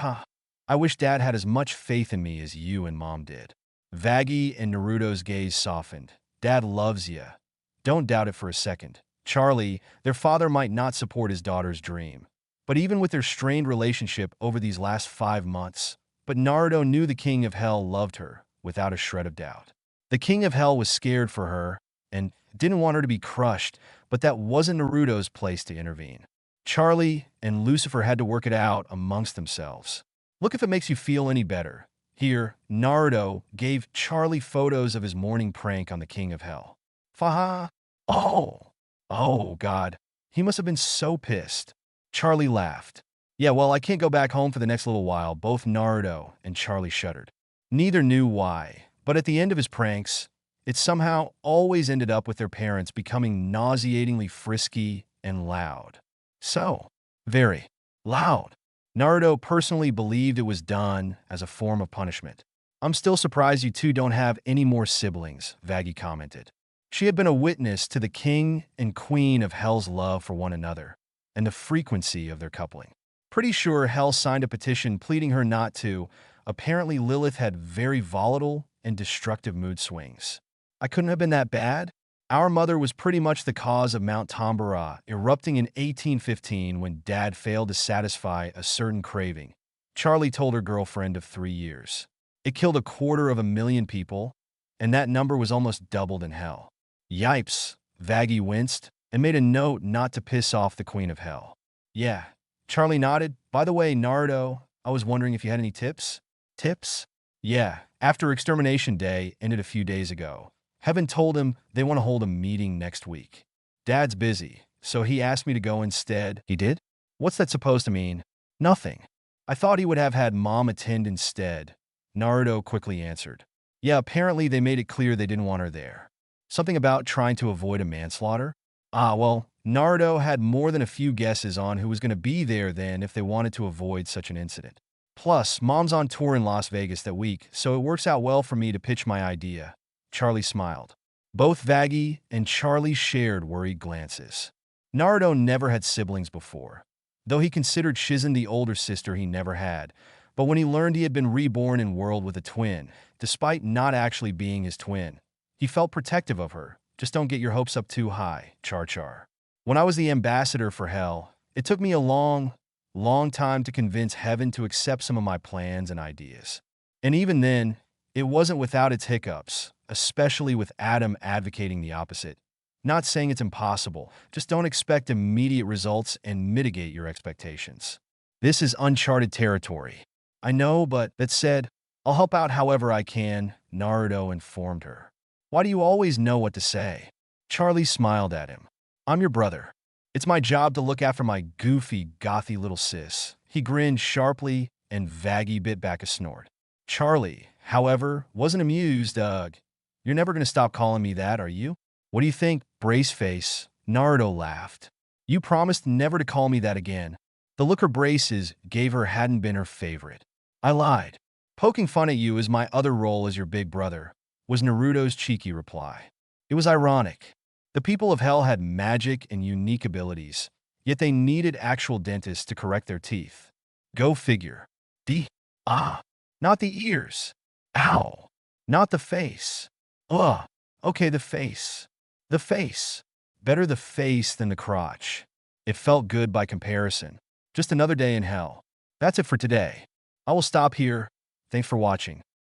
I wish Dad had as much faith in me as you and Mom did. Vaggie and Naruto's gaze softened. Dad loves you. Don't doubt it for a second. Charlie, their father might not support his daughter's dream. But even with their strained relationship over these last 5 months, but Naruto knew the King of Hell loved her, without a shred of doubt. The King of Hell was scared for her, and didn't want her to be crushed, but that wasn't Naruto's place to intervene. Charlie and Lucifer had to work it out amongst themselves. Look if it makes you feel any better. Here, Naruto gave Charlie photos of his morning prank on the King of Hell. Faha! Oh, God. He must have been so pissed. Charlie laughed. Yeah, well, I can't go back home for the next little while. Both Naruto and Charlie shuddered. Neither knew why, but at the end of his pranks, it somehow always ended up with their parents becoming nauseatingly frisky and loud. So, very loud. Naruto personally believed it was done as a form of punishment. I'm still surprised you two don't have any more siblings, Vaggie commented. She had been a witness to the king and queen of Hell's love for one another, and the frequency of their coupling. Pretty sure Hell signed a petition pleading her not to. Apparently Lilith had very volatile and destructive mood swings. I couldn't have been that bad? Our mother was pretty much the cause of Mount Tambora erupting in 1815 when Dad failed to satisfy a certain craving, Charlie told her girlfriend of 3 years. It killed 250,000 people, and that number was almost doubled in Hell. Yipes, Vaggie winced and made a note not to piss off the Queen of Hell. Yeah, Charlie nodded. By the way, Naruto, I was wondering if you had any tips? Tips? Yeah, after Extermination Day ended a few days ago, Heaven told him they want to hold a meeting next week. Dad's busy, so he asked me to go instead. He did? What's that supposed to mean? Nothing. I thought he would have had Mom attend instead, Naruto quickly answered. Yeah, apparently they made it clear they didn't want her there. Something about trying to avoid a manslaughter? Well, Naruto had more than a few guesses on who was going to be there then if they wanted to avoid such an incident. Plus, Mom's on tour in Las Vegas that week, so it works out well for me to pitch my idea. Charlie smiled. Both Vaggie and Charlie shared worried glances. Naruto never had siblings before, though he considered Shizen the older sister he never had. But when he learned he had been reborn in world with a twin, despite not actually being his twin, he felt protective of her. Just don't get your hopes up too high, Char. When I was the ambassador for Hell, it took me a long time to convince Heaven to accept some of my plans and ideas. And even then, it wasn't without its hiccups, especially with Adam advocating the opposite. Not saying it's impossible, just don't expect immediate results and mitigate your expectations. This is uncharted territory. I know, but that said, I'll help out however I can, Naruto informed her. Why do you always know what to say? Charlie smiled at him. I'm your brother. It's my job to look after my goofy, gothy little sis. He grinned sharply, and Vaggie bit back a snort. Charlie, however, wasn't amused. You're never going to stop calling me that, are you? What do you think, Braceface? Naruto laughed. You promised never to call me that again. The look her braces gave her hadn't been her favorite. I lied. Poking fun at you is my other role as your big brother, was Naruto's cheeky reply. It was ironic. The people of Hell had magic and unique abilities, yet they needed actual dentists to correct their teeth. Go figure. Not the ears. Ow. Not the face. Ugh. Okay, the face. The face. Better the face than the crotch. It felt good by comparison. Just another day in Hell. That's it for today. I will stop here. Thanks for watching.